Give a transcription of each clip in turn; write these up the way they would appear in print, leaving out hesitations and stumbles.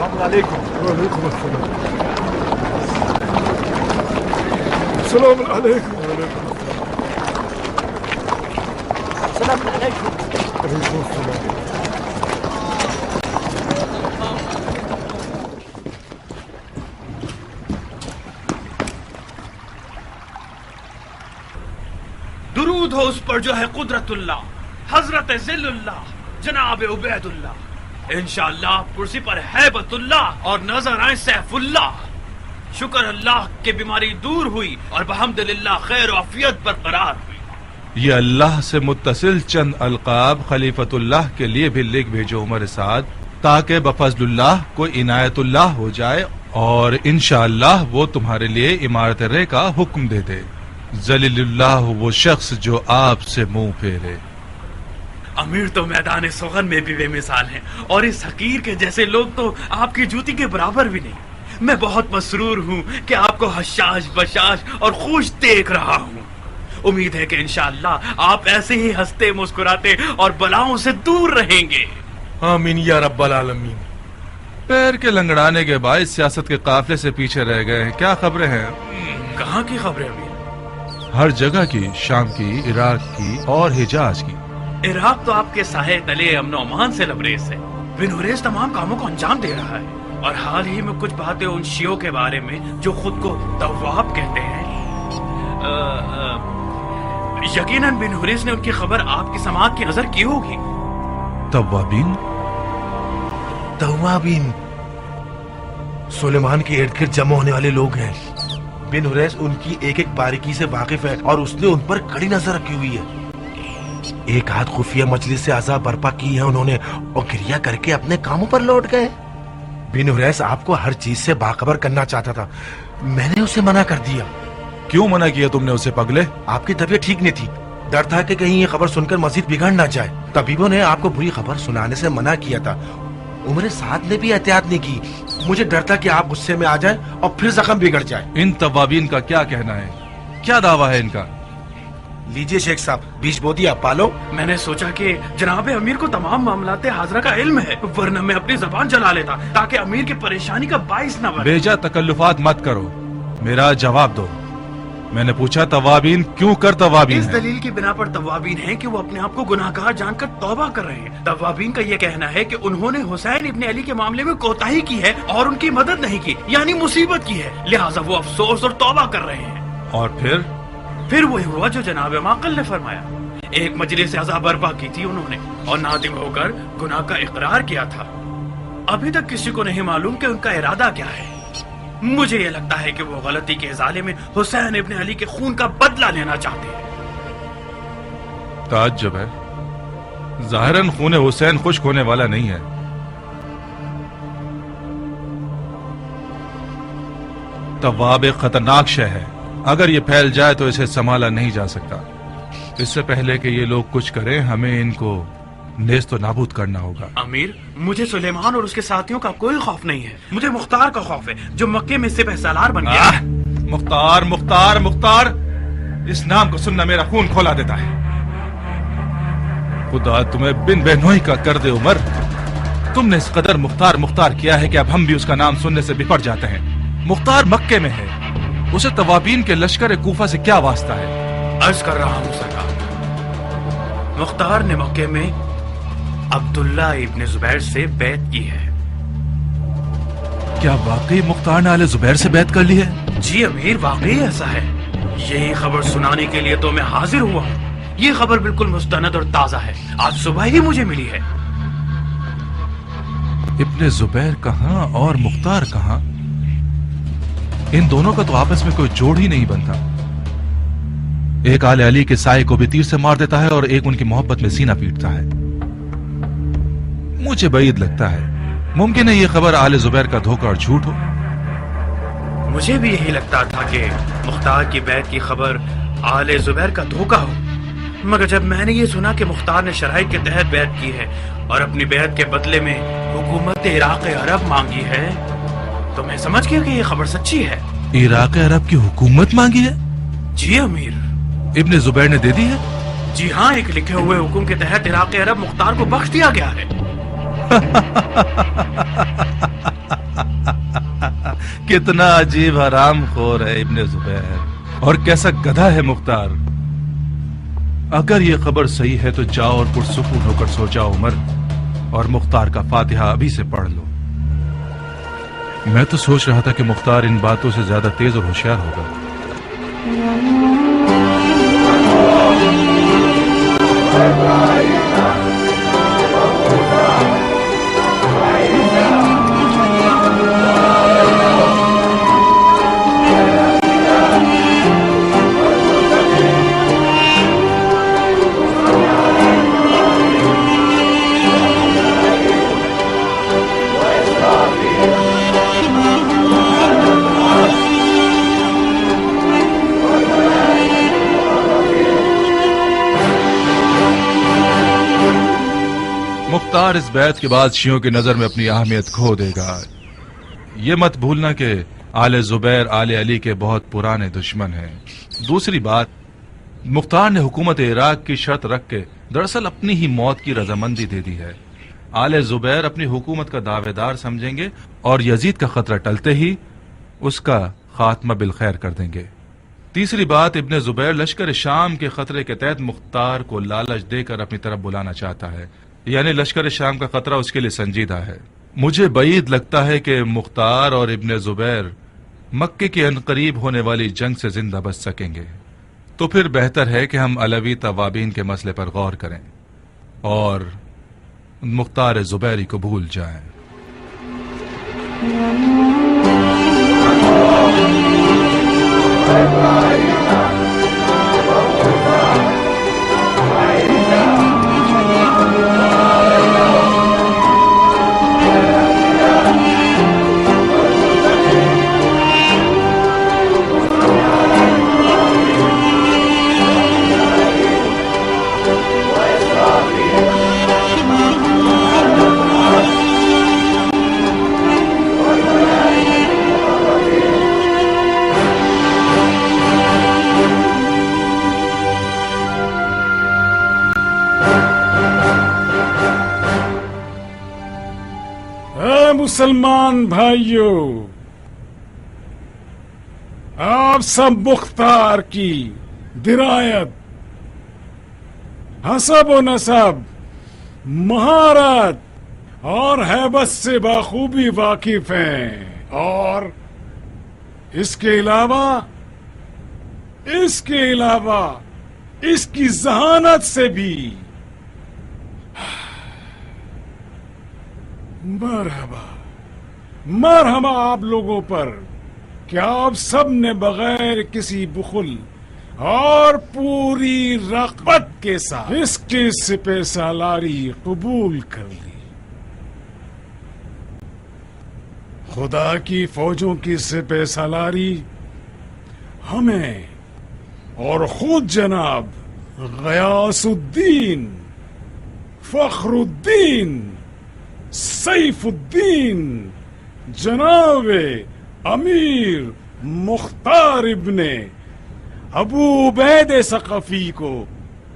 السلام علیکم. وعلیکم السلام. السلام علیکم. السلام علیکم. وعلیکم السلام. درود ہو اس پر جو ہے قدرت اللہ، حضرت ذل اللہ، جناب عبید اللہ. انشاءاللہ کرسی پر ہیبت اللہ اور نظر آئے سیف اللہ. شکر اللہ کہ بیماری دور ہوئی اور بحمدللہ خیر و عافیت برقرار ہوئی. یہ اللہ سے متصل چند القاب خلیفۃ اللہ کے لیے بھی لکھ بھیجو عمر سعد، تاکہ بفضل اللہ کو عنایت اللہ ہو جائے اور انشاءاللہ وہ تمہارے لیے عمارت رے کا حکم دے دے. ذلیل اللہ وہ شخص جو آپ سے منہ پھیرے. امیر تو میدان سخن میں بھی بے مثال ہیں، اور اس حقیر کے جیسے لوگ تو آپ کی جوتی کے برابر بھی نہیں. میں بہت مسرور ہوں کہ آپ کو حشاش بشاش اور خوش دیکھ رہا ہوں. امید ہے کہ انشاءاللہ آپ ایسے ہی ہنستے مسکراتے اور بلاؤں سے دور رہیں گے. آمین یا رب العالمین. پیر کے لنگڑانے کے باعث سیاست کے قافلے سے پیچھے رہ گئے ہیں. کیا خبریں ہیں؟ کہاں کی خبریں امیر؟ ہر جگہ کی، شام کی، عراق کی اور حجاز کی. عراق تو آپ کے سائے تلے امن و امان سے لبریز ہے. بن حریث تمام کاموں کو انجام دے رہا ہے، اور حال ہی میں کچھ باتیں ان شیعوں کے بارے میں جو خود کو تواب کہتے ہیں. یقیناً بن حریث نے ان کی خبر آپ کی سماعت کی نظر کی ہوگی. توابین؟ توابین سلیمان کے ارد گرد جمع ہونے والے لوگ ہیں. بن حریث ان کی ایک ایک باریکی سے واقف ہے اور اس نے ان پر کڑی نظر رکھی ہوئی ہے. ایک آدھ خفیہ مجلس سے عذاب برپا کی ہے انہوں نے، اور گریہ کر کے اپنے کاموں پر لوٹ گئے. بن حریث آپ کو ہر چیز سے باخبر کرنا چاہتا تھا، میں نے اسے منع کر دیا. کیوں منع کیا تم نے اسے پگلے؟ آپ کی طبیعت ٹھیک نہیں تھی، ڈر تھا کہ کہیں یہ خبر سن کر مزید بگڑ نہ جائے. طبیبوں نے آپ کو بری خبر سنانے سے منع کیا تھا. عمر سعد نے بھی احتیاط نہیں کی. مجھے ڈر تھا کہ آپ غصے میں آ جائیں اور پھر زخم بگڑ جائے. ان توابین کا کیا کہنا ہے؟ کیا دعویٰ ہے ان کا؟ لیجئے شیخ صاحب، بیچ بو دیا پالو. میں نے سوچا کہ جناب امیر کو تمام معاملات حاضرہ کا علم ہے، ورنہ میں اپنی زبان چلا لیتا تاکہ امیر کی پریشانی کا باعث نہ بنے. بیجا تکلفات مت کرو، میرا جواب دو. میں نے پوچھا توابین کیوں کر توابین اس ہے؟ دلیل کی بنا پر توابین ہیں کہ وہ اپنے آپ کو گناہگار جان کر توبہ کر رہے ہیں. توابین کا یہ کہنا ہے کہ انہوں نے حسین ابن علی کے معاملے میں کوتاہی کی ہے اور ان کی مدد نہیں کی، یعنی مصیبت کی ہے، لہٰذا وہ افسوس اور توبہ کر رہے ہیں. اور پھر وہی ہوا جو جناب معقل نے فرمایا. ایک مجلس سے عذاب برپا کی تھی انہوں نے، اور نادم ہو کر گناہ کا اقرار کیا تھا. ابھی تک کسی کو نہیں معلوم کہ ان کا ارادہ کیا ہے. مجھے یہ لگتا ہے کہ وہ غلطی کے ازالے میں حسین ابن علی کے خون کا بدلہ لینا چاہتے ہیں. تعجب ہے، ظاہراً خون حسین خشک ہونے والا نہیں ہے. تواب ایک خطرناک شے ہے، اگر یہ پھیل جائے تو اسے سنبھالا نہیں جا سکتا. اس سے پہلے کہ یہ لوگ کچھ کریں ہمیں ان کو نیست و نابود کرنا ہوگا. امیر، مجھے سلیمان اور اس کے ساتھیوں کا کوئی خوف نہیں ہے، مجھے مختار کا خوف ہے جو مکے میں سپہ سالار بن گیا. مختار مختار مختار، اس نام کو سننا میرا خون کھولا دیتا ہے. خدا تمہیں بن بہنوئی کا کر دے عمر. تم نے اس قدر مختار مختار کیا ہے کہ اب ہم بھی اس کا نام سننے سے بپٹ جاتے ہیں. مختار مکے میں ہے، اسے توابین کے لشکر کوفہ سے کیا واسطہ ہے؟ عرض کر رہا ہوں سرکار، مختار نے مکے میں عبداللہ ابن زبیر سے بیعت کی ہے. کیا واقعی مختار نے آل زبیر سے بیعت کر لی ہے؟ جی امیر، واقعی ایسا ہے. یہی خبر سنانے کے لیے تو میں حاضر ہوا ہوں. یہ خبر بالکل مستند اور تازہ ہے، آج صبح ہی مجھے ملی ہے. ابن زبیر کہاں اور مختار کہاں؟ ان دونوں کا تو آپس میں کوئی جوڑ ہی نہیں بنتا. ایک آل علی کے سائے کو بھی تیر سے مار دیتا ہے اور ایک ان کی محبت میں سینہ پیٹتا ہے. مجھے بعید لگتا ہے ممکن ہے یہ خبر آل زبیر کا دھوکہ اور جھوٹ ہو. مجھے بھی یہی لگتا تھا کہ مختار کی بیعت کی خبر آل زبیر کا دھوکہ ہو، مگر جب میں نے یہ سنا کہ مختار نے شرائط کے تحت بیعت کی ہے اور اپنی بیعت کے بدلے میں حکومت عراق عرب مانگی ہے تو میں سمجھ گیا کہ یہ خبر سچی ہے. عراق عرب کی حکومت مانگی ہے؟ جی امیر. ابن زبیر نے دے دی ہے؟ جی ہاں، ایک لکھے ہوئے حکم کے تحت عراق عرب مختار کو بخش دیا گیا ہے. कितना अजीब हराम खोर है इब्ने जुबैर, और कैसा गधा है मुख्तार। अगर ये खबर सही है तो जाओ और पुरसुकून होकर सो जाओ उमर, और मुख्तार का फातिहा अभी से पढ़ लो। मैं तो सोच रहा था कि मुख्तार इन बातों से ज्यादा तेज और होशियार होगा। मुख्तार इस बैत के बाद शियों की नजर में अपनी अहमियत खो देगा। ये मत भूलना कि आले जुबैर आले अली के बहुत पुराने दुश्मन हैं। दूसरी बात, मुख्तार ने हुकूमत इराक की शर्त रख के दरअसल अपनी ही मौत की रजामंदी दे दी है। आले जुबैर अपनी हुकूमत का दावेदार समझेंगे और यजीद का खतरा टलते ही उसका खात्मा बिलखैर कर देंगे। तीसरी बात, इब्ने जुबैर लश्कर शाम के खतरे के तहत मुख्तार को लालच देकर अपनी तरफ बुलाना चाहता है, यानी लश्कर शाम का खतरा उसके लिए संजीदा है। मुझे बईद लगता है कि मुख्तार और इब्ने जुबैर मक्के के अनकरीब होने वाली जंग से जिंदा बच सकेंगे। तो फिर बेहतर है कि हम अलवी तवाबीन के मसले पर गौर करें और मुख्तार जुबैरी को भूल जाएं। मुसलमान भाइयों, आप सब मुख्तार की दिरायत, हसब व नसब, महारत और हैबत से बाखूबी वाकिफ हैं, और इसके अलावा इसकी जहानत से भी मरहबा आप लोगों पर कि आप सब ने बगैर किसी बुखल और पूरी रग़बत के साथ इसकी सिपह सालारी कबूल कर ली। खुदा की फौजों की सिपह सालारी हमें और खुद जनाब गयासुद्दीन, फखरुद्दीन, सैफुद्दीन, जनाब अमीर मुख्तार इब्ने अबू उबैद सकफी को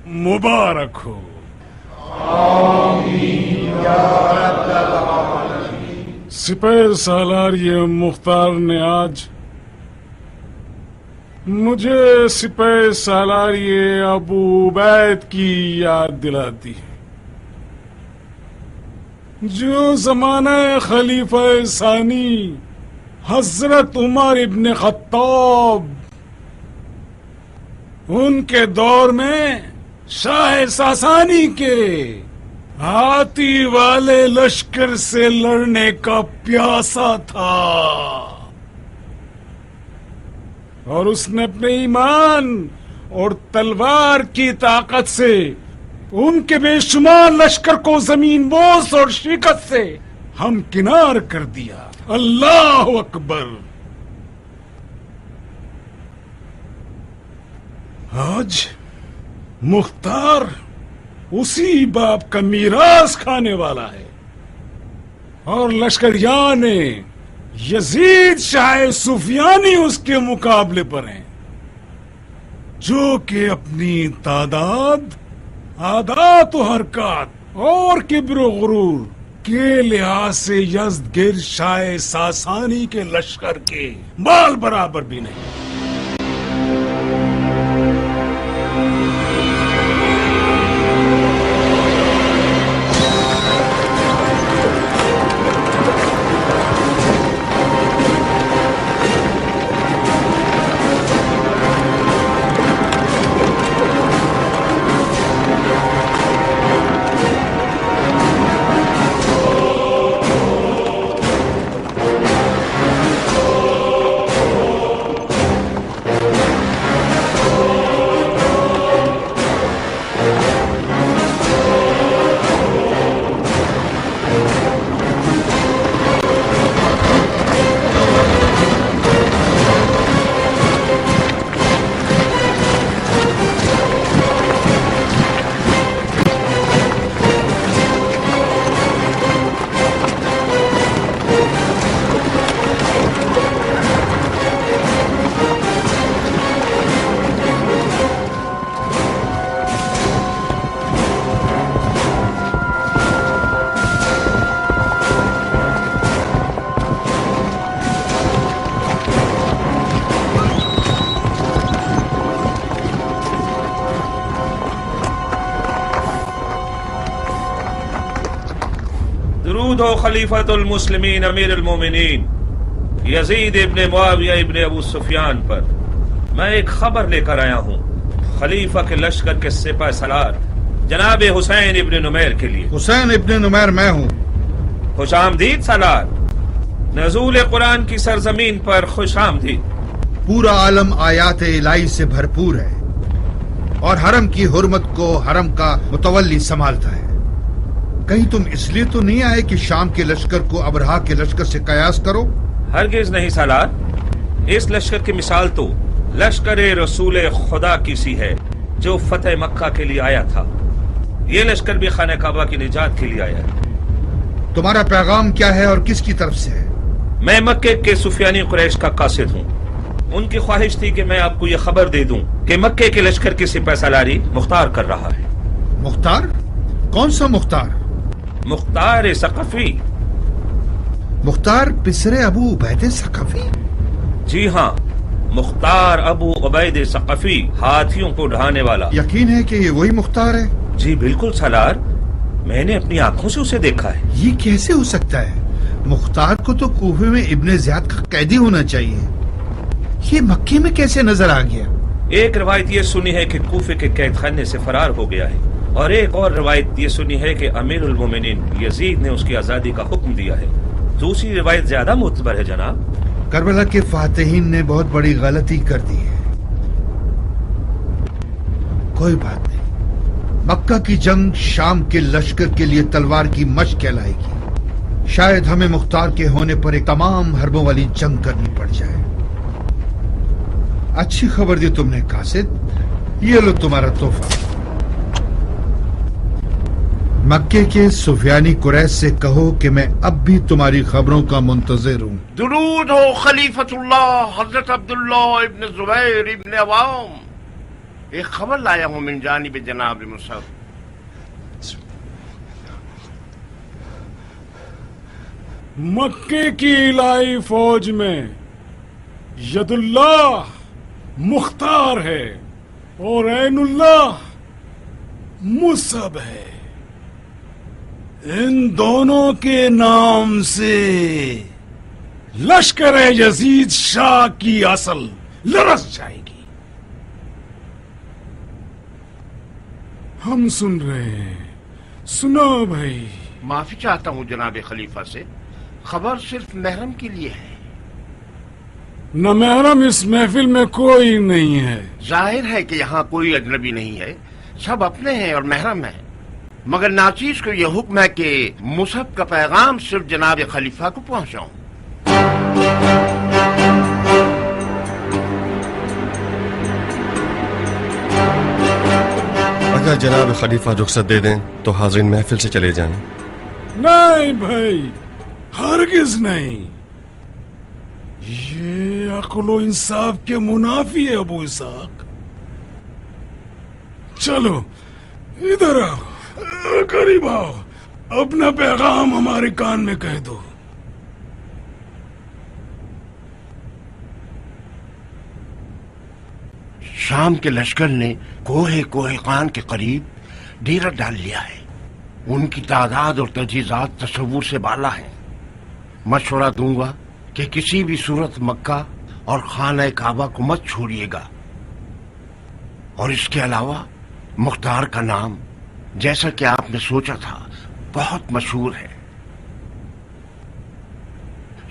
मुबारक हो। सिपह सालारी मुख्तार ने आज मुझे सिपह सालारी अबू उबैद की याद दिलाती है, जो ज़माना खलीफा सानी हजरत उमर इब्न खत्ताब, उनके दौर में शाह सासानी के हाथी वाले लश्कर से लड़ने का प्यासा था, और उसने अपने ईमान और तलवार की ताकत से उनके बेशुमार लश्कर को जमीन बोस और शिकस्त से हम किनार कर दिया। अल्लाह अकबर। आज मुख्तार उसी बाप का मीरास खाने वाला है, और लश्करिया ने यजीद शाह सुफियानी उसके मुकाबले पर हैं, जो कि अपनी तादाद, आदात व हरकत और किब्र गुरूर के लिहाज से यज़दगिर्द शाह सासानी के लश्कर के बाल बराबर भी नहीं। दुरूद हो खलीफतुल मुस्लिमीन अमीर अल मोमिनीन यजीद इब्ने मुआविया इब्ने अबू सुफियान पर मैं एक खबर लेकर आया हूँ खलीफा के लश्कर के सिपह सलार जनाब हुसैन इब्ने नुमैर के लिए। हुसैन इब्ने नुमैर मैं हूँ। खुश आमदीद सलार, नज़ूल कुरान की सरजमीन पर खुश आमदीद। पूरा आलम आयात इलाही से भरपूर है और हरम की हुर्मत को हरम का मुतवल्ली संभालता है। कहीं तुम इसलिए तो नहीं आए कि शाम के लश्कर को अबरहा के लश्कर से कयास करो? हरगिज नहीं सालार, इस लश्कर की मिसाल तो लश्कर रसूल खुदा की सी है जो फतेह मक्का के लिए आया था। ये लश्कर भी खाने काबा की निजात के लिए आया है। तुम्हारा पैगाम क्या है और किसकी तरफ से है? मैं मक्के के सुफियानी कुरैश का कासिद हूँ। उनकी ख्वाहिश थी कि मैं आपको ये खबर दे दूं कि मक्के के लश्कर की सिपह सलारी मुख्तार कर रहा है। मुख्तार? कौन सा मुख्तार? मुख्तार सकफी। मुख्तार पिसरे अबू उबैद सकफी? जी हाँ, मुख्तार अबू उबैद सकफी, हाथियों को ढहाने वाला। यकीन है कि ये वही मुख्तार है? जी बिल्कुल सलार, मैंने अपनी आंखों से उसे देखा है। ये कैसे हो सकता है? मुख्तार को तो कूफे में इब्ने ज़ियाद का कैदी होना चाहिए। ये मक्के में कैसे नजर आ गया? एक रवायत ये सुनी है कि कूफे के कैद खाने से फरार हो गया है और एक और रवायत ये सुनी है कि अमीरुल मोमिनीन यजीद ने उसकी आजादी का हुक्म दिया है। दूसरी रवायत ज्यादा मुतबर है जनाब। करबला के फातिहीन ने बहुत बड़ी गलती कर दी है। कोई बात नहीं, मक्का की जंग शाम के लश्कर के लिए तलवार की मशक कहलाएगी। शायद हमें मुख्तार के होने पर एक तमाम हरबों वाली जंग करनी पड़ जाए। अच्छी खबर दी तुमने कासिद, ये लो तुम्हारा तोहफा। मक्के के सुफियानी कुरैश से कहो कि मैं अब भी तुम्हारी खबरों का मुंतजिर हूँ। दुरूद हो खलीफतुल्लाह हजरत अब्दुल्ला इब्न जुबैर इब्न अवाम। एक खबर लाया हूँ मिन जानिब जनाब मुसअब। मक्के की इलाही फौज में यदुल्लाह मुख्तार है और ऐनुल्लाह मुसअब है। इन दोनों के नाम से लश्कर यजीद शाह की असल लरस जाएगी। हम सुन रहे हैं, सुनो भाई। माफी चाहता हूँ जनाब खलीफा से, खबर सिर्फ महरम के लिए है। न महरम इस महफिल में कोई नहीं है। जाहिर है कि यहाँ कोई अजनबी नहीं है, सब अपने हैं और महरम है। मगर नाचीज को यह हुक्म है कि मुसअब का पैगाम सिर्फ जनाब खलीफा को पहुंचाऊं। अगर जनाब खलीफा रुख्सत दे दें तो हाज़रीन महफिल से चले जाएं। नहीं भाई, हरगिज नहीं। ये अक्ल इंसाफ के मुनाफी है अबू इसाक। चलो इधर आओ, करीब आओ। अपना पैगाम हमारे कान में कह दो। शाम के लश्कर ने कोहे खान के करीब डेरा डाल लिया है। उनकी तादाद और तजीज़ात तस्वुर से बाला है। मशवरा दूंगा कि किसी भी सूरत मक्का और खाना काबा को मत छोड़िएगा। और इसके अलावा मुख्तार का नाम, जैसा कि आपने सोचा था, बहुत मशहूर है।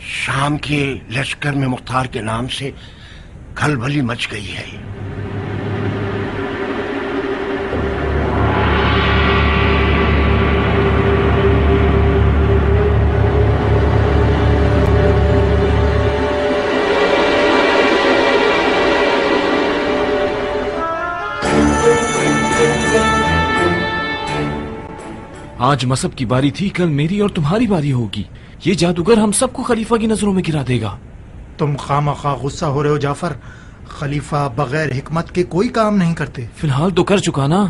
शाम के लश्कर में मुख्तार के नाम से खलबली मच गई है। आज मसब की बारी थी, कल मेरी और तुम्हारी बारी होगी। ये जादूगर हम सबको खलीफा की नजरों में गिरा देगा। तुम खामखा गुस्सा हो रहे हो जाफर। खलीफा बगैर हिकमत के कोई काम नहीं करते। फिलहाल तो कर चुका ना।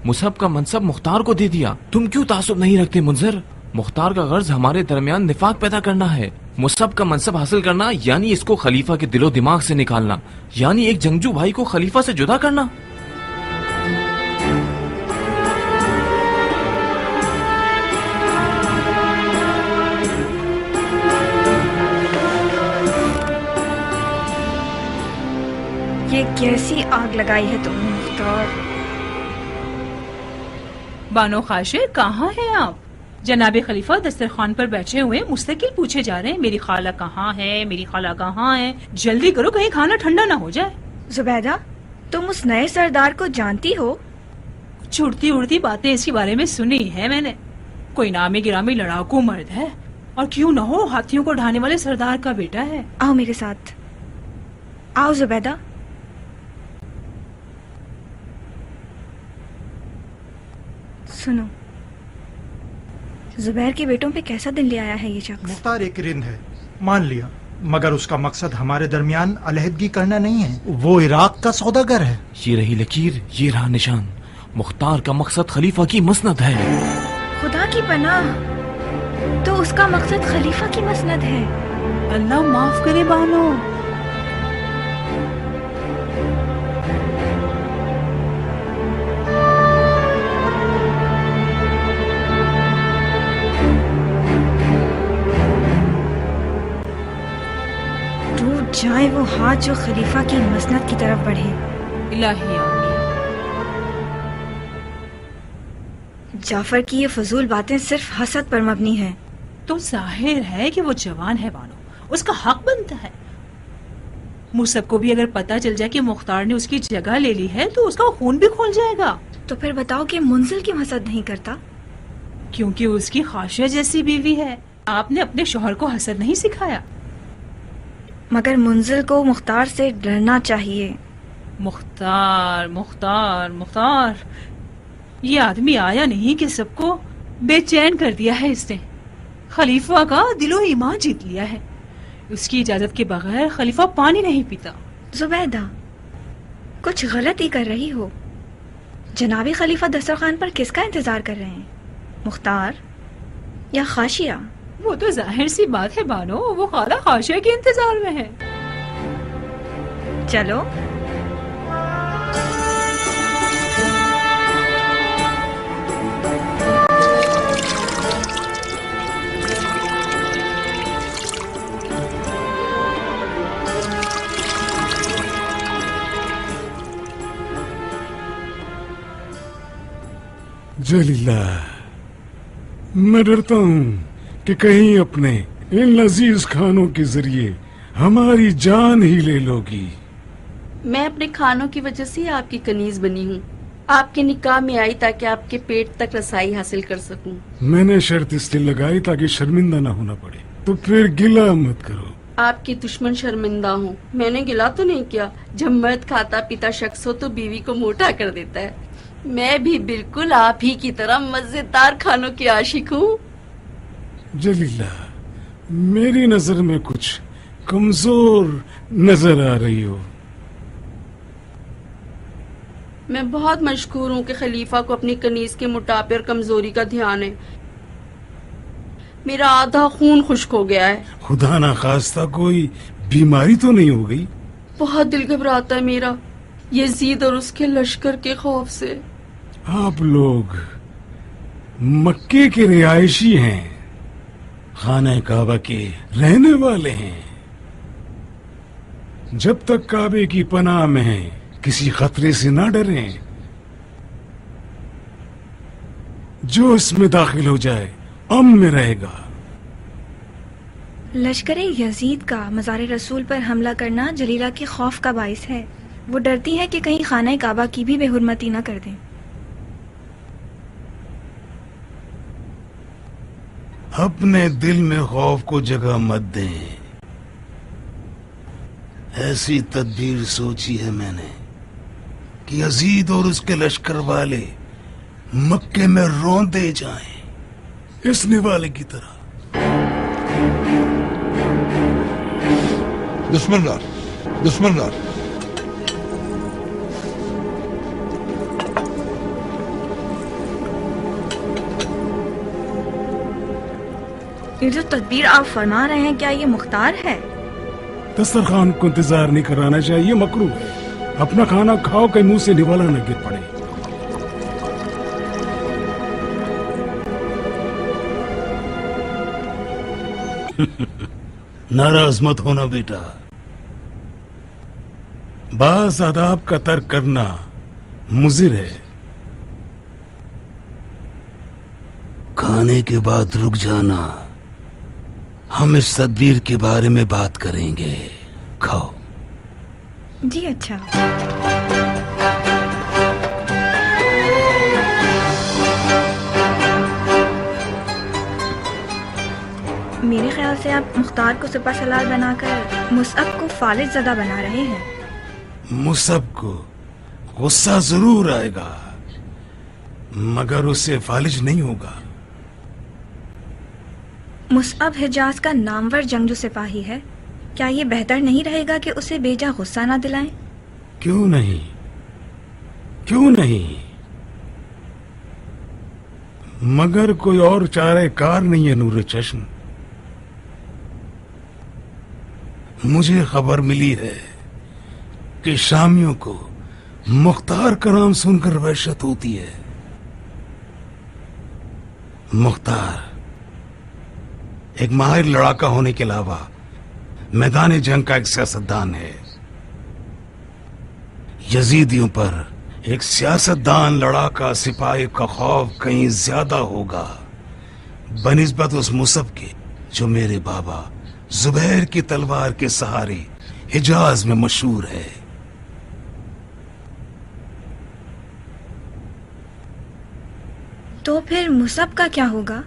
मुसहब का मनसब मुख्तार को दे दिया। तुम क्यों तासुब नहीं रखते मुंजर? मुख्तार का गर्ज हमारे दरमियान निफाक पैदा करना है। मुसहब का मनसब हासिल करना यानी इसको खलीफा के दिलो दिमाग से निकालना, यानी एक जंगजू भाई को खलीफा से जुदा करना। ये कैसी आग लगाई है तुमने मुख्तार? बानो खाशे, कहाँ हैं आप? जनाबे खलीफा दस्तरखान पर बैठे हुए मुस्तकिल पूछे जा रहे हैं, मेरी खाला कहाँ है, मेरी खाला कहाँ है? जल्दी करो, कहीं खाना ठंडा ना हो जाए। जुबैदा, तुम उस नए सरदार को जानती हो? कुछ उड़ती उड़ती बातें इसके बारे में सुनी है मैंने। कोई नामी गिरामी लड़ाकू मर्द है, और क्यों न हो हाथियों को ढाने वाले सरदार का बेटा है। आओ मेरे साथ, आओ जुबैदा। सुनो, जुबैर के बेटों पे कैसा दिन ले आया है ये शख्स? मुख्तार एक रिंद है, मान लिया, मगर उसका मकसद हमारे दरमियान अलहदगी करना नहीं है। वो इराक का सौदागर है। ये रही लकीर, ये रहा निशान। मुख्तार का मकसद खलीफा की मसनद है। खुदा की पनाह, तो उसका मकसद खलीफा की मसनद है। अल्लाह माफ करे बानो। जाए वो हाथ जो खलीफा की मसनद की तरफ बढ़े। इलाही आमीन। जाफर की ये फजूल बातें सिर्फ हसद पर मबनी हैं। तो जाहिर है कि वो जवान है बानो, उसका हक बनता है। मुसहब को भी अगर पता चल जाए कि मुख्तार ने उसकी जगह ले ली है तो उसका खून भी खोल जाएगा। तो फिर बताओ कि मुंजिल क्यों हसद नहीं करता? क्योंकि उसकी खाशिया जैसी बीवी है। आपने अपने शौहर को हसद नहीं सिखाया। मगर मुंजिल को मुख्तार से डरना चाहिए। मुख्तार मुख्तार मुख्तार, ये आदमी आया नहीं कि सबको बेचैन कर दिया है इसने। खलीफा का दिलो ईमान जीत लिया है। उसकी इजाजत के बगैर खलीफा पानी नहीं पीता। जुबैदा, कुछ गलत ही कर रही हो। जनाबी खलीफा दस्तरखान पर किसका इंतजार कर रहे हैं, मुख्तार या खाशिया? वो तो जाहिर सी बात है बानो, वो खाला खाशिया के इंतजार में है। चलो। जलीला, मैं डरता हूँ कि कहीं अपने इन लजीज खानों के जरिए हमारी जान ही ले लोगी। मैं अपने खानों की वजह से आपकी कनीज बनी हूँ। आपके निकाह में आई ताकि आपके पेट तक रसाई हासिल कर सकूं। मैंने शर्त इसलिए लगाई ताकि शर्मिंदा ना होना पड़े। तो फिर गिला मत करो। आपके दुश्मन शर्मिंदा हूँ। मैंने गिला तो नहीं किया। जब मर्द खाता पीता शख्स हो तो बीवी को मोटा कर देता है। मैं भी बिल्कुल आप ही की तरह मजेदार खानों की आशिक हूँ। जलीला, मेरी नजर में कुछ कमजोर नजर आ रही हो। मैं बहुत मशकूर हूँ कि खलीफा को अपनी कनीज के मोटापे और कमजोरी का ध्यान है। मेरा आधा खून खुश्क हो गया है। खुदा ना खास्ता कोई बीमारी तो नहीं हो गई? बहुत दिल घबराता है मेरा यजीद और उसके लश्कर के खौफ से। आप लोग मक्के के रिहायशी हैं, खाना काबा के रहने वाले हैं। जब तक काबे की पनाह में हैं, किसी खतरे से ना डरें। जो इसमें दाखिल हो जाए अमन में रहेगा। लश्कर यजीद का मज़ार रसूल पर हमला करना जलीला के खौफ का बाइस है। वो डरती है कि कहीं खाना काबा की भी बेहुरमती न कर दें। अपने दिल में खौफ को जगह मत दें। ऐसी तदबीर सोची है मैंने कि यजीद और उसके लश्कर वाले मक्के में रौंदे जाएं, इस निवाले की तरह। दुश्मन रार। ये जो तदबीर आप फरमा रहे हैं, क्या ये मुख्तार है? दस्तरखान को इंतजार नहीं कराना चाहिए, मकरूह है। अपना खाना खाओ, कहीं मुंह से निवाला न गिर पड़े। नाराज मत होना बेटा, बास आदाब का तर्क करना मुजिर है। खाने के बाद रुक जाना, हम इस तदबीर के बारे में बात करेंगे। खाओ। जी अच्छा। मेरे ख्याल से आप मुख्तार को सिपा सलार बनाकर मुसअब को फालिज ज़दा बना रहे हैं। मुसअब को गुस्सा जरूर आएगा, मगर उससे फालिज नहीं होगा। मुसअब हिजाज का नामवर जंगजू सिपाही है, क्या ये बेहतर नहीं रहेगा कि उसे बेजा गुस्सा ना दिलाएं? क्यों नहीं, क्यों नहीं, मगर कोई और चारे कार नहीं है नूर चश्म। मुझे खबर मिली है कि शामियों को मुख्तार का नाम सुनकर वहशत होती है। मुख्तार एक माहिर लड़ाका होने के अलावा मैदान जंग का एक सियासतदान है। यजीदियों पर एक सियासतदान लड़ाका सिपाही का खौफ कहीं ज्यादा होगा बनिस्बत उस मुसअब के जो मेरे बाबा जुबैर की तलवार के सहारे हिजाज में मशहूर है। तो फिर मुसअब का क्या होगा?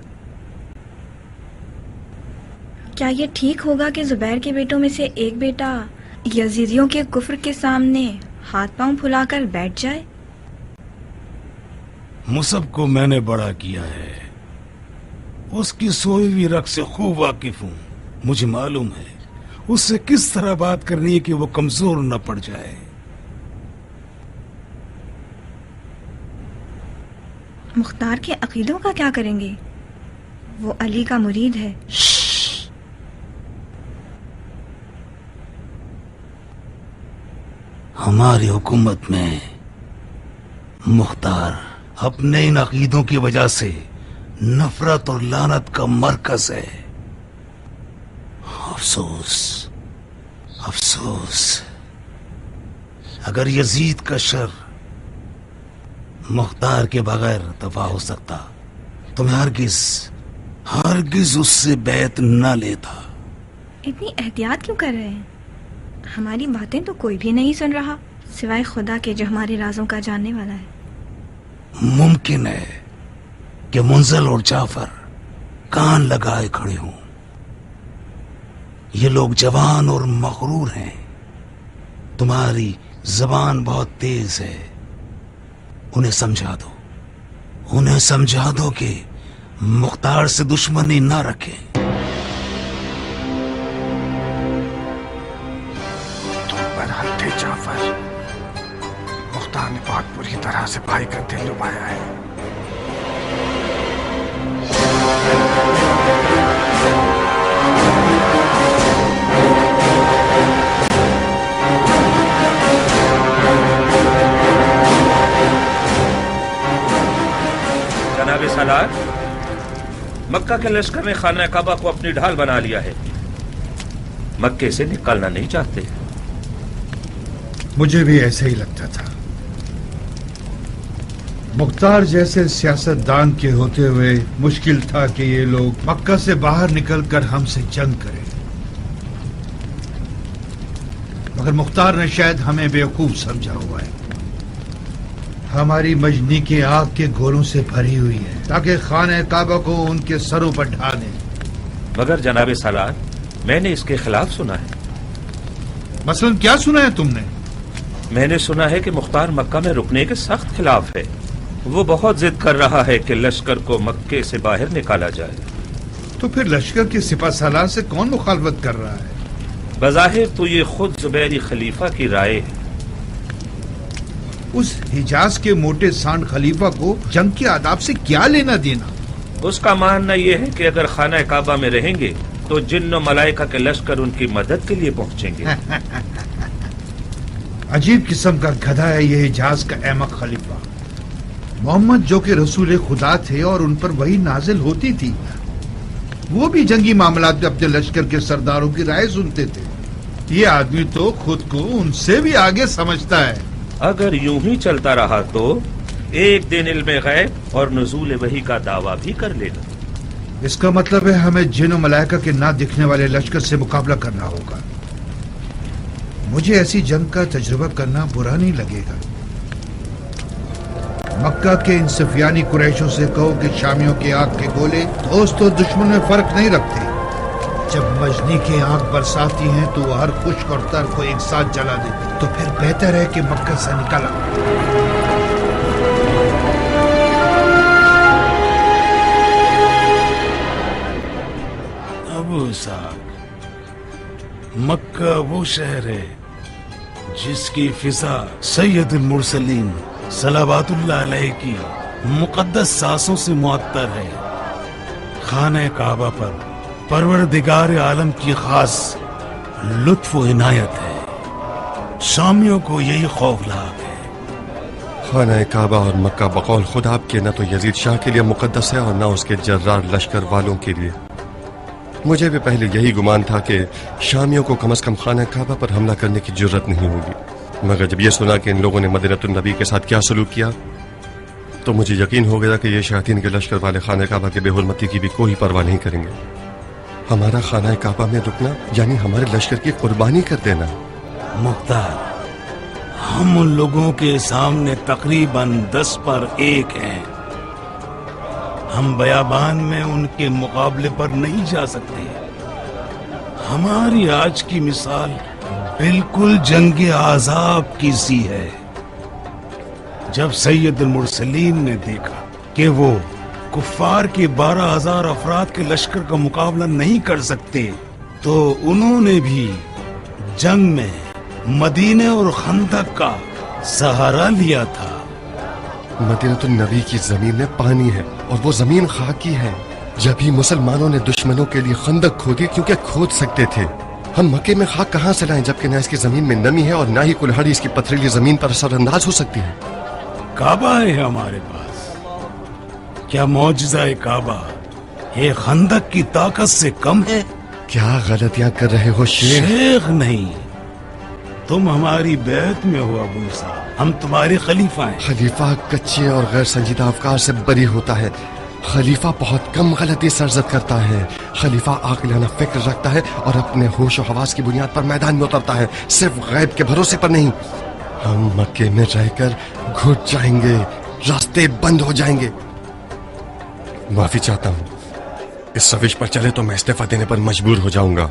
क्या ये ठीक होगा कि जुबैर के बेटों में से एक बेटा यजीदियों के कुफ्र के सामने हाथ पांव फुलाकर बैठ जाए? मुसअब को मैंने बड़ा किया है, उसकी सोई हुई रग से खूब वाकिफ हूं। मुझे मालूम है उससे किस तरह बात करनी है कि वो कमजोर न पड़ जाए। मुख्तार के अकीदों का क्या करेंगे? वो अली का मुरीद है। हमारी हुकूमत में मुख्तार अपने इन अकीदों की वजह से नफरत और लानत का मरकज है। अफसोस, अफसोस, अगर यजीद का शर मुख्तार के बगैर दफा हो सकता तो मैं हरगिज उससे बैत न लेता। इतनी एहतियात क्यों कर रहे हैं? हमारी बातें तो कोई भी नहीं सुन रहा सिवाय खुदा के जो हमारे राजों का जानने वाला है। मुमकिन है कि मुंजल और जाफर कान लगाए खड़े हों। ये लोग जवान और मगरूर हैं। तुम्हारी जबान बहुत तेज है, उन्हें समझा दो, उन्हें समझा दो कि मुख्तार से दुश्मनी ना रखें। जाफर, मुख्तार ने बहुत बुरी तरह से भाई का दिल डुबाया है। मक्का के लश्कर ने खाना काबा को अपनी ढाल बना लिया है, मक्के से निकलना नहीं चाहते। मुझे भी ऐसे ही लगता था। मुख्तार जैसे सियासतदान के होते हुए मुश्किल था कि ये लोग मक्का से बाहर निकलकर हमसे जंग करें, मगर मुख्तार ने शायद हमें बेवकूफ समझा हुआ है। हमारी मजनी की आग के गोलों से भरी हुई है ताकि खाने काबा को उनके सरों पर ढा दें। मगर जनाब सलार, मैंने इसके खिलाफ सुना है। मसलन क्या सुना है तुमने? मैंने सुना है कि मुख्तार मक्का में रुकने के सख्त खिलाफ है। वो बहुत जिद कर रहा है कि लश्कर को मक्के से बाहर निकाला जाए। तो फिर लश्कर के सिपा सालार से कौन मुखालफत कर रहा है? बज़ाहिर तो ये खुद जुबैरी खलीफा की राय है। उस हिजाज के मोटे सांड खलीफा को जंग के आदाब से क्या लेना देना? उसका मानना यह है कि अगर खाना काबा में रहेंगे तो जिन्न मलाइका के लश्कर उनकी मदद के लिए पहुंचेंगे। अजीब किस्म का गधा है ये हिजाज का अहमक खलीफा। मोहम्मद जो कि रसूल खुदा थे और उन पर वही नाजिल होती थी, वो भी जंगी मामलात में अपने लश्कर के सरदारों की राय सुनते थे। ये आदमी तो खुद को उनसे भी आगे समझता है। अगर यूं ही चलता रहा तो एक दिन इल्म गैब और नुज़ूल वही का दावा भी कर लेगा। इसका मतलब है हमें जिन और मलाइका के ना दिखने वाले लश्कर से मुकाबला करना होगा। मुझे ऐसी जंग का तजुर्बा करना बुरा नहीं लगेगा। मक्का के इन सफियानी कुरैशों से कहो कि शामियों के आग के गोले दोस्त और दुश्मन में फर्क नहीं रखते। जब मजनी की आग बरसाती हैं तो वो हर खुश्क और तर को एक साथ जला देती। तो फिर बेहतर है कि मक्का से निकला। अबू साहब, मक्का वो शहर है जिसकी फिजा सैयदुल मुरसलीन सलावतुल्लाह अलैहि की मुकद्दस सांसों से मुअत्तर है। खाने काबा पर परवरदिगार आलम की खास लुत्फ व इनायत है। शामियों को यही खौफनाक है। खाना काबा और मक्का बकौल खुद आपके न तो यजीद शाह के लिए मुकद्दस है और न उसके जर्रार लश्कर वालों के लिए। मुझे भी पहले यही गुमान था कि शामियों को कम से कम खाना काबा पर हमला करने की जरूरत नहीं होगी, मगर जब ये सुना कि इन लोगों ने मदीनतुन नबी के साथ क्या सलूक किया तो मुझे यकीन हो गया कि ये शयातीन के लश्कर वाले खाना काबा के बेहुरमती की भी कोई परवाह नहीं करेंगे। हमारा खाना काबा में रुकना यानी हमारे लश्कर की कुर्बानी कर देना। मुख्तार, हम उन लोगों के सामने तकरीबन 10 पर 1 हैं। हम बयाबान में उनके मुकाबले पर नहीं जा सकते। हमारी आज की मिसाल बिल्कुल जंग आजाब की सी है। जब सैयदुल मुरसलीन ने देखा कि वो कुफ्फार के 12,000 अफराद के लश्कर का मुकाबला नहीं कर सकते, तो उन्होंने भी जंग में मदीने और खंदक का सहारा लिया था। मदीनतुन नबी की जमीन में पानी है और वो जमीन खाकी है। जब ही मुसलमानों ने दुश्मनों के लिए खंदक खोदी क्योंकि खोद सकते थे। हम मक्के में खाक कहां से लाएं जबकि न इसकी जमीन में नमी है और न ही कुल्हाड़ी इसकी पथरीली जमीन पर असरअंदाज हो सकती है। काबा है हमारे पास। क्या मौजज़ा काबा ये खंदक की ताकत से कम है? क्या गलतियां कर रहे हो शेख? शेख नहीं, तुम हमारी बैत में हो अबू साहब। हम तुम्हारे खलीफा हैं। खलीफा कच्चे और गैर संजीदा अफकार से बरी होता है। खलीफा बहुत कम गलती सरजद करता है। खलीफा आकिलाना फिक्र रखता है और अपने होश और हवास की बुनियाद पर मैदान में उतरता है, सिर्फ गैब के भरोसे पर नहीं। हम मक्के में रहकर घुट जाएंगे, रास्ते बंद हो जाएंगे। माफी चाहता हूँ, इस सविश पर चले तो मैं इस्तीफा देने पर मजबूर हो जाऊंगा।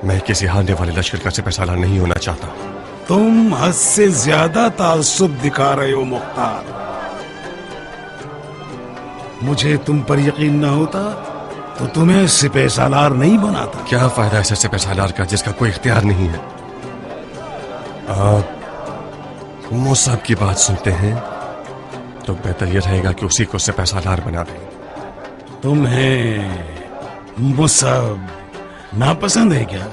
मैं किसी हारने वाले लश्कर का सिपहसालार नहीं होना चाहता। तुम हद से ज्यादा ताल्लुब दिखा रहे हो मुख्तार। मुझे तुम पर यकीन न होता तो तुम्हें सिपहसालार नहीं बनाता। क्या फायदा ऐसे सिपहसालार का जिसका कोई इख्तियार नहीं है? आप मुसअब की बात सुनते हैं तो बेहतर यह रहेगा कि उसी को सिपहसालार बना दें। तुम्हें मुसअब नापसंद है क्या?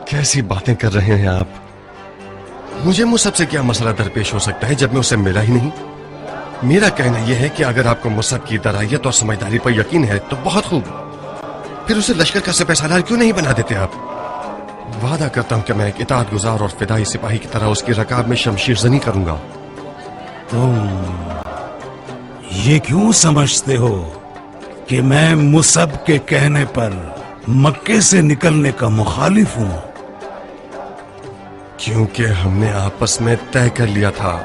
कैसी बातें कर रहे हैं आप? मुझे मुसअब से क्या मसला दरपेश हो सकता है जब मैं उसे मिला ही नहीं? میرا کہنا یہ ہے کہ اگر آپ کو مصعب کی درائیت اور سمجھداری پر یقین ہے تو بہت خوب، پھر اسے لشکر کا سپہ سالار کیوں نہیں بنا دیتے آپ؟ وعدہ کرتا ہوں کہ میں ایک اطاعت گزار اور فدائی سپاہی کی طرح اس کی رکاب میں شمشیر زنی کروں گا۔ تم یہ کیوں سمجھتے ہو کہ میں مصعب کے کہنے پر مکے سے نکلنے کا مخالف ہوں؟ کیونکہ ہم نے آپس میں طے کر لیا تھا،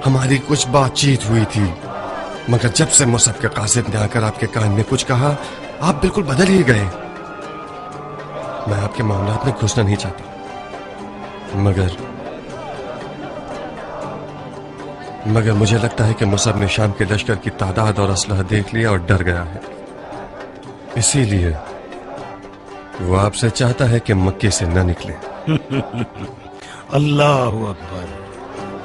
ہماری کچھ بات چیت ہوئی تھی، مگر جب سے مصعب کے قاصد نے آ کر آپ کے کان میں کچھ کہا آپ بالکل بدل ہی گئے۔ میں آپ کے معاملات میں گھسنا نہیں چاہتا، مگر مجھے لگتا ہے کہ مصعب نے شام کے لشکر کی تعداد اور اسلحہ دیکھ لیا اور ڈر گیا ہے، اسی لیے وہ آپ سے چاہتا ہے کہ مکے سے نہ نکلے۔ اللہ اکبر،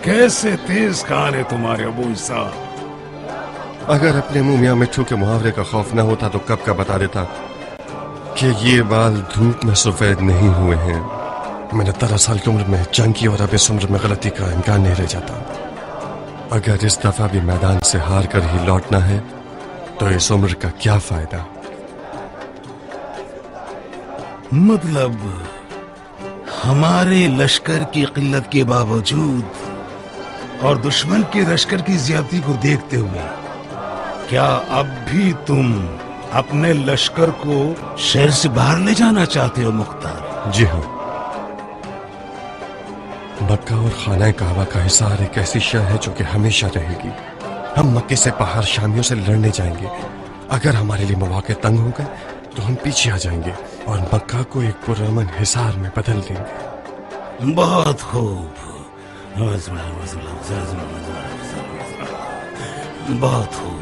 کیسے تیز کار ہے تمہارے ابو اسحاق۔ اگر اپنے منہ میاں مٹھو کے محاورے کا خوف نہ ہوتا تو کب کا بتا دیتا کہ یہ بال دھوپ میں سفید نہیں ہوئے ہیں۔ میں نے 13 سال کی عمر میں جنگ کی اور اب اس عمر میں غلطی کا امکان نہیں رہ جاتا۔ اگر اس دفعہ بھی میدان سے ہار کر ہی لوٹنا ہے تو اس عمر کا کیا فائدہ؟ مطلب ہمارے لشکر کی قلت کے باوجود اور دشمن کے لشکر کی زیادتی کو دیکھتے ہوئے کیا اب بھی تم اپنے لشکر کو شہر سے باہر لے جانا چاہتے ہو مختار؟ جی ہاں، مکہ اور خانہ کعبہ کا حصار ایک ایسی شے ہے جو کہ ہمیشہ رہے گی۔ ہم مکے سے باہر شامیوں سے لڑنے جائیں گے، اگر ہمارے لیے مواقع تنگ ہو گئے تو ہم پیچھے آ جائیں گے اور مکہ کو ایک پرامن حصار میں بدل دیں گے۔ بہت خوب، بہت خوب۔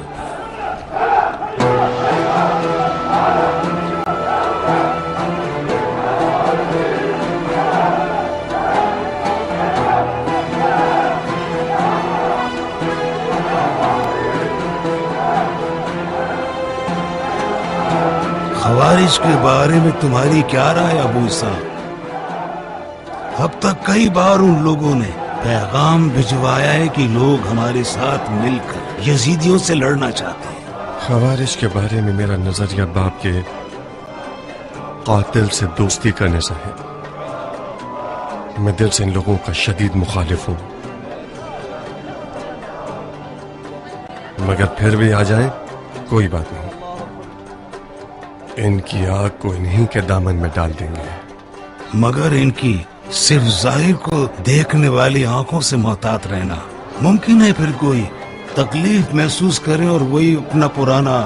خوارج کے بارے میں تمہاری کیا رائے ابو اسحاق؟ اب تک کئی بار ان لوگوں نے پیغام بھجوایا ہے کہ لوگ ہمارے ساتھ مل کر یزیدیوں سے لڑنا چاہتے ہیں۔ خوارج کے بارے میں میرا نظریہ باپ کے قاتل سے دوستی کرنے سے ہے۔ میں دل سے ان لوگوں کا شدید مخالف ہوں، مگر پھر بھی آ جائیں کوئی بات نہیں، ان کی آگ کو انہی کے دامن میں ڈال دیں گے۔ مگر ان کی صرف ظاہر کو دیکھنے والی آنکھوں سے محتاط رہنا۔ ممکن ہے پھر کوئی تکلیف محسوس کرے اور وہی اپنا پرانا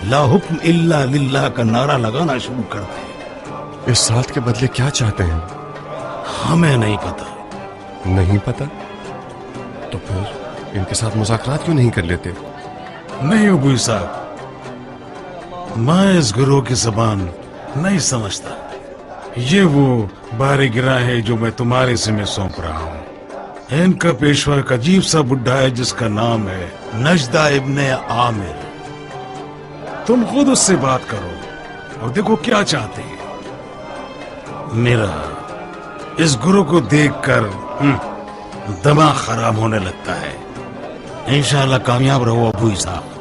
لا حکم الا للہ کا نعرہ لگانا شروع کر دے۔ اس ساتھ کے بدلے کیا چاہتے ہیں؟ ہمیں نہیں پتا۔ نہیں پتا تو پھر ان کے ساتھ مذاکرات کیوں نہیں کر لیتے؟ نہیں ابو صاحب، میں اس گروہ کی زبان نہیں سمجھتا۔ یہ وہ بار گرہ ہے جو میں تمہارے ذمہ سونپ رہا ہوں۔ ان کا پیشوا ایک عجیب سا بڈھا ہے جس کا نام ہے نجدہ ابن عامر۔ تم خود اس سے بات کرو اور دیکھو کیا چاہتے ہیں۔ میرا اس گروہ کو دیکھ کر دماغ خراب ہونے لگتا ہے۔ انشاءاللہ کامیاب رہو ابو صاحب۔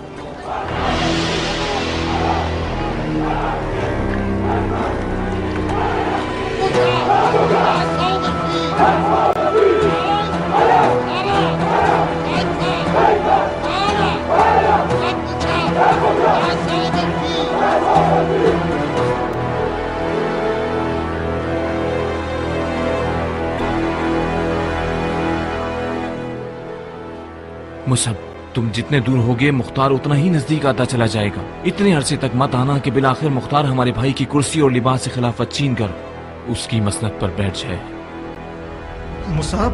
مصعب، تم جتنے دور ہوگے مختار اتنا ہی نزدیک آتا چلا جائے گا۔ اتنے عرصے تک مت آنا کہ بالآخر مختار ہمارے بھائی کی کرسی اور لباس سے خلافت چھین کر اس کی مسند پر بیٹھ جائے۔ مصعب،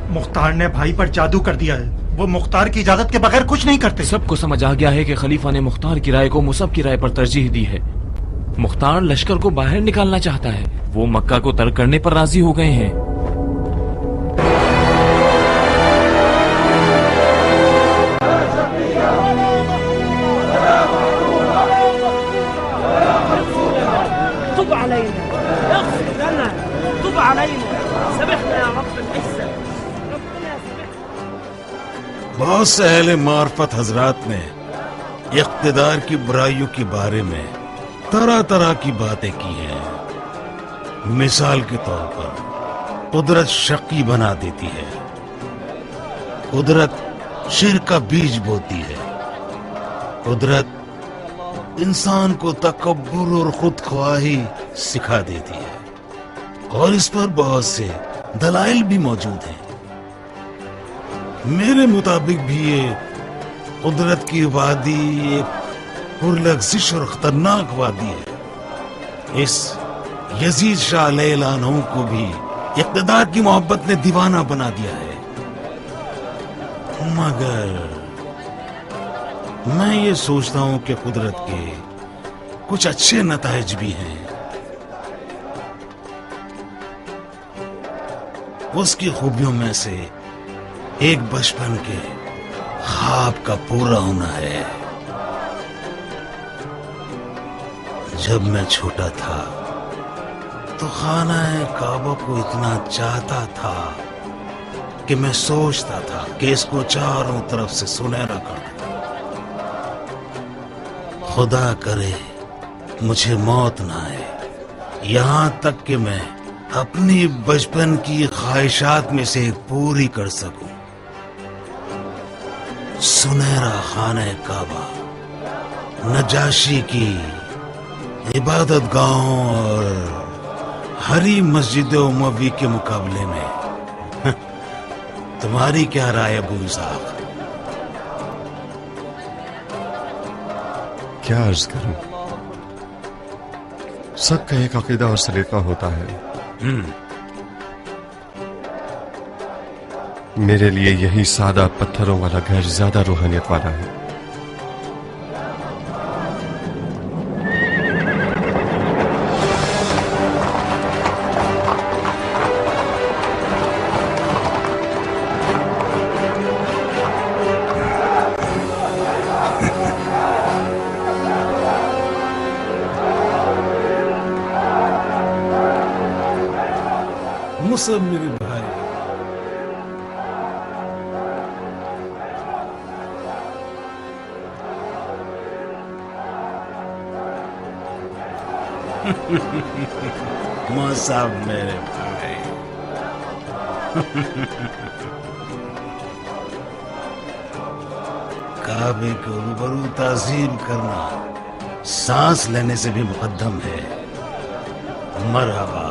مختار نے بھائی پر جادو کر دیا ہے، وہ مختار کی اجازت کے بغیر کچھ نہیں کرتے۔ سب کو سمجھ آ گیا ہے کہ خلیفہ نے مختار کی رائے کو مصعب کی رائے پر ترجیح دی ہے۔ مختار لشکر کو باہر نکالنا چاہتا ہے، وہ مکہ کو ترک کرنے پر راضی ہو گئے ہیں۔ بہت سے اہل معرفت حضرات نے اقتدار کی برائیوں کے بارے میں طرح طرح کی باتیں کی ہیں. مثال کے طور پر قدرت شقی بنا دیتی ہے، قدرت شرک کا بیج بوتی ہے، قدرت انسان کو تکبر اور خود خواہی سکھا دیتی ہے، اور اس پر بہت سے دلائل بھی موجود ہیں. میرے مطابق بھی یہ قدرت کی وادی ایک پرلغزش اور خطرناک وادی ہے. اس یزید شاہ علیہ العنہ کو بھی اقتدار کی محبت نے دیوانہ بنا دیا ہے. مگر میں یہ سوچتا ہوں کہ قدرت کے کچھ اچھے نتائج بھی ہیں. اس کی خوبیوں میں سے ایک بچپن کے خواب کا پورا ہونا ہے. جب میں چھوٹا تھا تو خانہ کعبہ کو اتنا چاہتا تھا کہ میں سوچتا تھا کہ اس کو چاروں طرف سے سنہرا کر دوں. خدا کرے مجھے موت نہ آئے یہاں تک کہ میں اپنی بچپن کی خواہشات میں سے ایک پوری کر سکوں. سنہرا خانہ کعبہ نجاشی کی عبادت گاہوں اور ہری مسجد اموی کے مقابلے میں تمہاری کیا رائے ابو اسحاق؟ کیا عرض کروں، سب کا ایک عقیدہ اور سلیقہ ہوتا ہے. میرے لیے یہی سادہ پتھروں والا گھر زیادہ روحانیت والا ہے. مصعب میرے بھائی، مصعب میرے بھائی، کعبے کو روبرو تعظیم کرنا سانس لینے سے بھی مقدم ہے. مرحبا.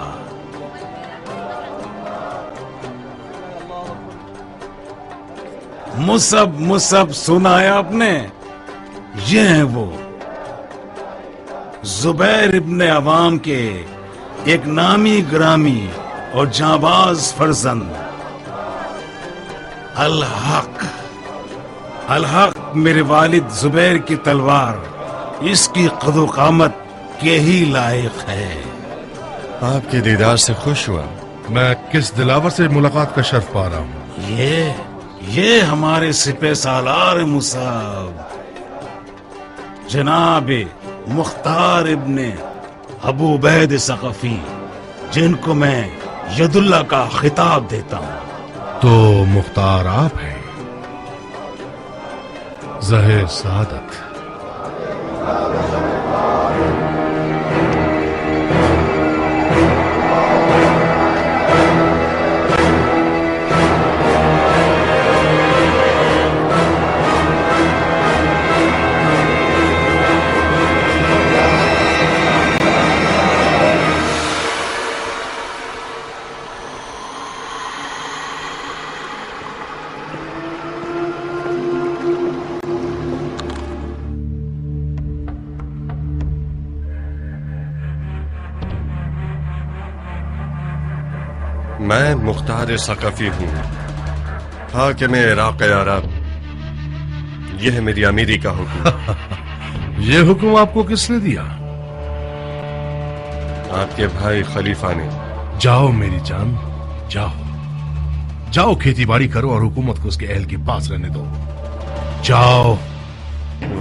مصعب سنا ہے آپ نے؟ یہ ہیں وہ زبیر ابن عوام کے ایک نامی گرامی اور جانباز فرزند الحق میرے والد زبیر کی تلوار اس کی قد و قامت کے ہی لائق ہے. آپ کے دیدار سے خوش ہوا. میں کس دلاور سے ملاقات کا شرف پا رہا ہوں؟ یہ ہمارے سپہ سالار مصعب جناب مختار ابن ابو عبید ثقفی، جن کو میں ید اللہ کا خطاب دیتا ہوں. تو مختار آپ ہیں؟ ظاہر سعادت. میں مختار ثقفی ہوں، حاکم عراق عرب. یہ ہے میری امیری کا حکم. یہ حکم آپ کو کس نے دیا؟ آپ کے بھائی خلیفہ نے. جاؤ میری جان، جاؤ کھیتی باڑی کرو اور حکومت کو اس کے اہل کے پاس رہنے دو. جاؤ.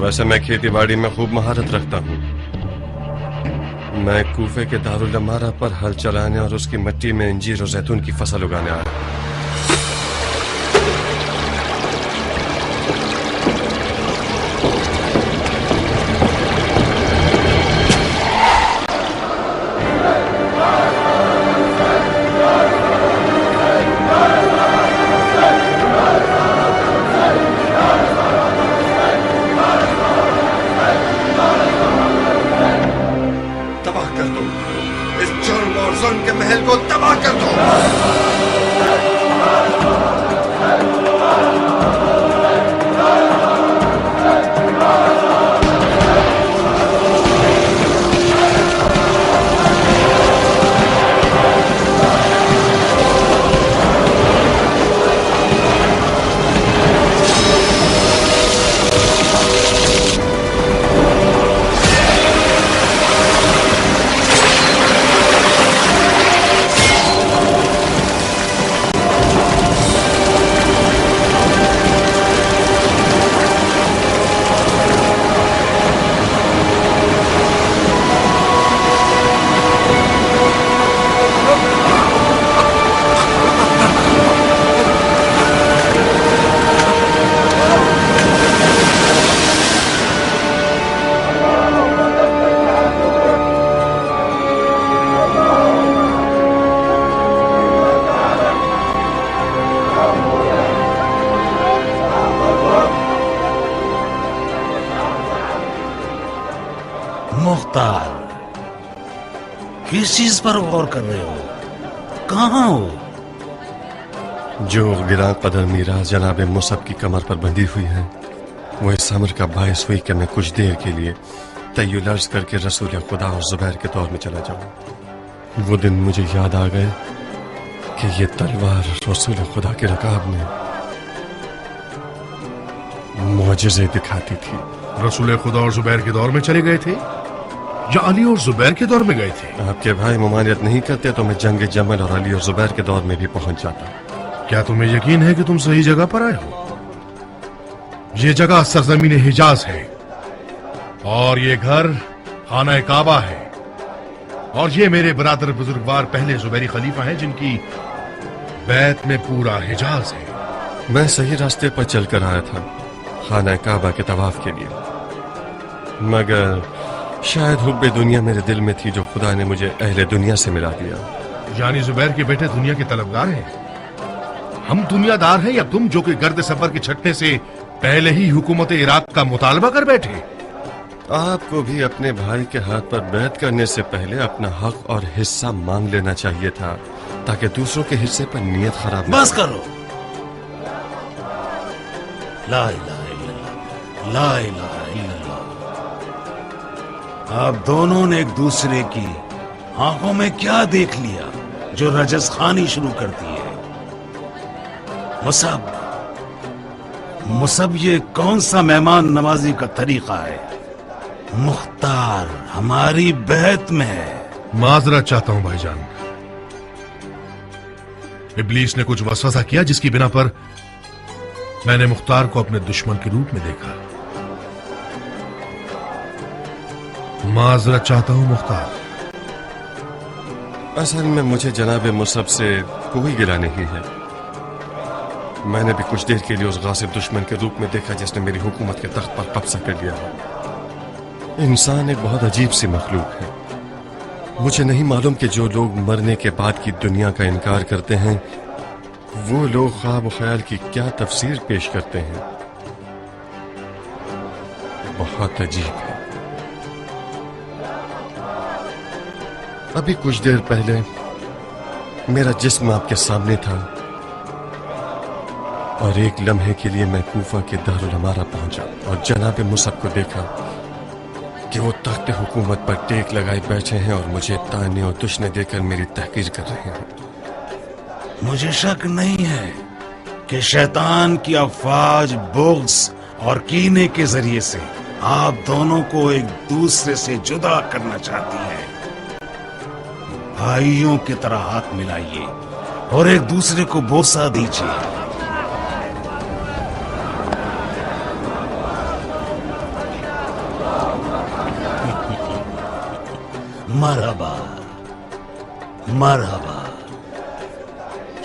ویسے میں کھیتی باڑی میں خوب مہارت رکھتا ہوں. میں کوفے کے دارالعمارہ پر ہل چلانے اور اس کی مٹی میں انجیر اور زیتون کی فصل اگانے آیا. जुल्म के महल को तबाह कर दो। मुख्तार, किस चीज पर गौर कर रहे हो? कहाँ हो? जो गिरा कदर मीरा जनाब मुसब की कमर पर बंधी हुई है, वो इस अमर का बायस हुई कि मैं कुछ देर के लिए तय्युल अर्ज करके रसूल खुदा और जुबैर के दौर में चला जाऊं। वो दिन मुझे याद आ गए कि ये तलवार रसूल खुदा के रकाब में मुआजिज़े दिखाती थी। रसूल खुदा और जुबैर के दौर में चले गए थे या अली और जुबैर के दौर में गए थे? आपके भाई ममानियत नहीं करते तो मैं जंग जमल और अली और जुबैर के दौर में भी पहुंच जाता। क्या तुम्हें यकीन है कि तुम सही जगह पर आए हो? ये जगह सरजमीन हिजाज है और ये घर खाना काबा है और ये मेरे बरादर बुजुर्गवार पहले जुबैरी खलीफा हैं जिनकी बैत में पूरा हिजाज है। मैं सही रास्ते पर चलकर आया था खाना काबा के तवाफ के लिए, मगर शायद हुब्बे दुनिया मेरे दिल में थी जो खुदा ने मुझे अहले दुनिया से मिला दिया। यानी जुबैर के बेटे दुनिया के तलबगार हैं। हम दुनियादार हैं या तुम जो कि गर्द सफर के छटने से पहले ही हुकूमत इराक का मुतालबा कर बैठे? आपको भी अपने भाई के हाथ पर बैत करने से पहले अपना हक और हिस्सा मांग लेना चाहिए था ताकि दूसरों के हिस्से पर नीयत खराब न बस करो। ला इलाहा इल्लल्लाह, ला इलाहा इल्लल्लाह। आप दोनों ने एक दूसरे की आंखों में क्या देख लिया जो रजस खानी शुरू करती है? मुसब ये कौन सा मेहमान नवाजी का तरीका है? मुख्तार हमारी बैत में है। माजरत चाहता हूं भाईजान, इब्लीस ने कुछ वसवसा किया जिसकी बिना पर मैंने मुख्तार को अपने दुश्मन के रूप में देखा। माजरत चाहता हूं मुख्तार। असल में मुझे जनाब मुसब से कोई गिला नहीं है। मैंने भी कुछ देर के लिए उस गासिब दुश्मन के रूप में देखा जिसने मेरी हुकूमत के तख्त पर कब्जा कर लिया है। इंसान एक बहुत अजीब सी मखलूक है। मुझे नहीं मालूम कि जो लोग मरने के बाद की दुनिया का इनकार करते हैं वो लोग ख्वाब ख्याल की क्या तफसीर पेश करते हैं। बहुत अजीब है। अभी कुछ देर पहले मेरा जिस्म आपके सामने था और एक लम्हे के लिए मैं कूफा के दारुल हमारा पहुंचा और जनाब मुसब को देखा कि वो तख्त हुकूमत पर टेक लगाए बैठे हैं और मुझे ताने और दुश्मने देकर मेरी तहकीर कर रहे हैं। मुझे शक नहीं है कि शैतान की अफवाज बुग़्ज़ और कीने के जरिए से आप दोनों को एक दूसरे से जुदा करना चाहती है। भाइयों की तरह हाथ मिलाइए और एक दूसरे को बोसा दीजिए। मरहबा मरहबा,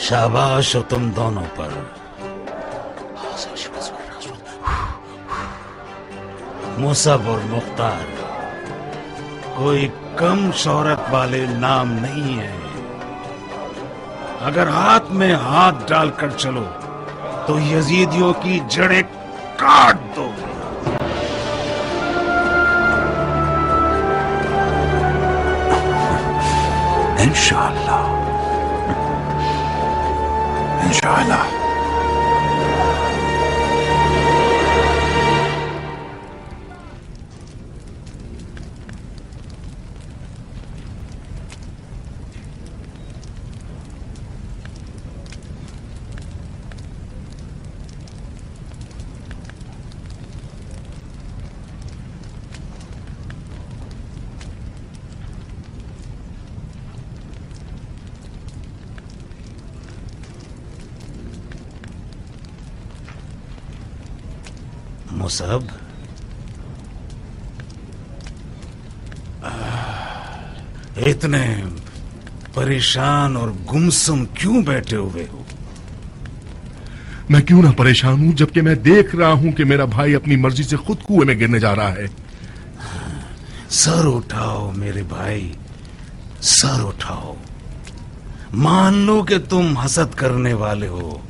शाबाश हो तुम दोनों पर। मुसब और मुख्तार कोई कम शोहरत वाले नाम नहीं है। अगर हाथ में हाथ डालकर चलो तो यजीदियों की जड़ें काट दो। इंशाअल्लाह, इंशाअल्लाह। मुसब, इतने परेशान और गुमसुम क्यों बैठे हुए हो? मैं क्यों ना परेशान हूं, जबकि मैं देख रहा हूं कि मेरा भाई अपनी मर्जी से खुद कुएं में गिरने जा रहा है। सर उठाओ मेरे भाई, सर उठाओ। मान लो कि तुम हसद करने वाले हो।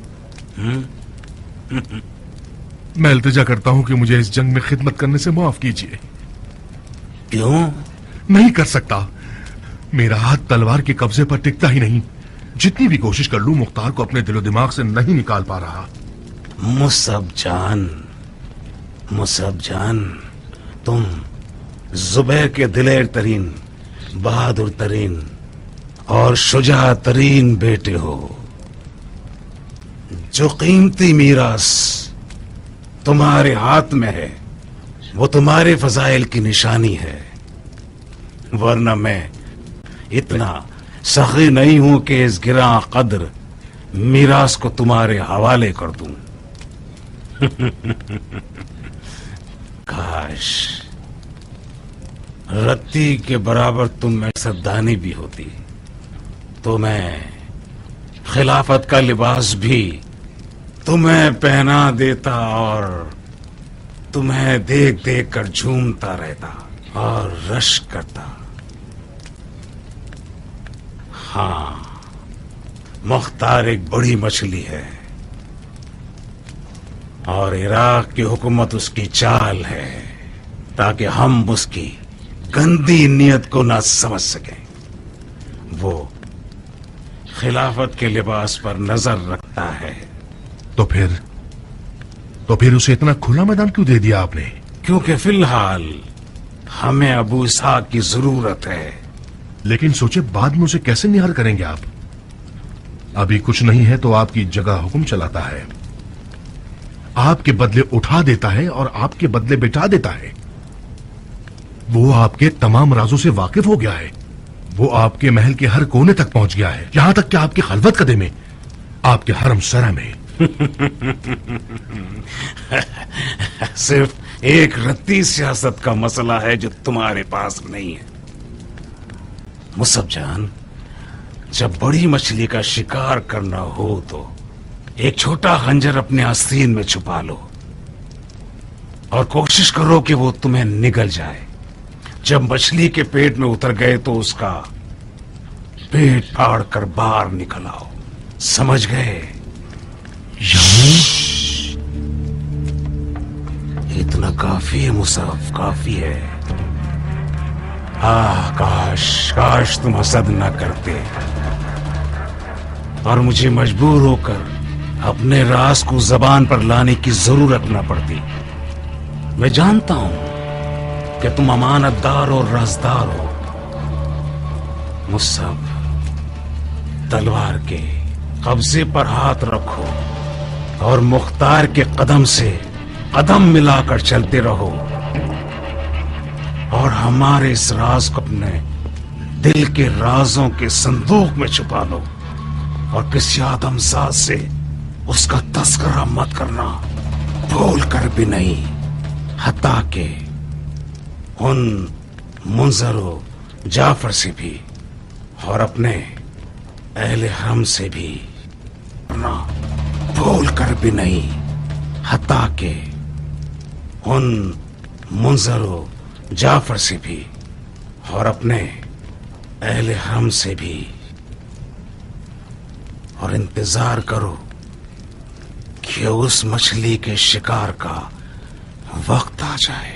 मैं इल्तिजा करता हूं कि मुझे इस जंग में खिदमत करने से माफ कीजिए। क्यों? नहीं कर सकता, मेरा हाथ तलवार के कब्जे पर टिकता ही नहीं। जितनी भी कोशिश कर लूं, मुख्तार को अपने दिलो दिमाग से नहीं निकाल पा रहा। मुसब जान, तुम जुबैर के दिलेर तरीन, बहादुर तरीन और शुजा तरीन बेटे हो। जो कीमती मीरास तुम्हारे हाथ में है, वो तुम्हारे फजाइल की निशानी है। वरना मैं इतना सखी नहीं हूं कि इस गिरा कद्र मीरास को तुम्हारे हवाले कर दूं। काश रत्ती के बराबर तुम में सद्दानी भी होती, तो मैं खिलाफत का लिबास भी तुम्हें पहना देता और तुम्हें देख देख कर झूमता रहता और रश करता। हाँ, मुख्तार एक बड़ी मछली है और इराक की हुकूमत उसकी चाल है, ताकि हम उसकी गंदी नीयत को ना समझ सकें। वो खिलाफत के लिबास पर नजर रखता है। तो फिर उसे इतना खुला मैदान क्यों दे दिया आपने? क्योंकि फिलहाल हमें अबू इसहाक की जरूरत है। लेकिन सोचे बाद में उसे कैसे निहार करेंगे आप? अभी कुछ नहीं है तो आपकी जगह हुक्म चलाता है, आपके बदले उठा देता है और आपके बदले बिठा देता है। वो आपके तमाम राजों से वाकिफ हो गया है। वो आपके महल के हर कोने तक पहुंच गया है, यहां तक कि आपके खलवत कदे में, आपके हरम सरा में। सिर्फ एक रत्ती सियासत का मसला है जो तुम्हारे पास नहीं है। मुसब जान, जब बड़ी मछली का शिकार करना हो तो एक छोटा खंजर अपने आस्तीन में छुपा लो और कोशिश करो कि वो तुम्हें निगल जाए। जब मछली के पेट में उतर गए तो उसका पेट फाड़ कर बाहर निकल आओ। समझ गए? इतना काफी है मुसफ, काफी है। काश तुम हसद ना करते और मुझे मजबूर होकर अपने राज को जबान पर लाने की जरूरत ना पड़ती। मैं जानता हूं कि तुम अमानतदार और राजदार हो। मुसब, तलवार के कब्जे पर हाथ रखो और मुख्तार के कदम से कदम मिलाकर चलते रहो और हमारे इस राज को अपने दिल के राजों के संदूक में छुपा लो और किसी आदमजात से उसका तस्करा मत करना, भूल कर भी नहीं। हत्ता के उन मुंजरो जाफर से भी और अपने अहले हरम से भी ना, भूल कर भी नहीं। हत्ता के उन मुंजरो जाफर से भी और अपने अहले हरम से भी, और इंतजार करो कि उस मछली के शिकार का वक्त आ जाए।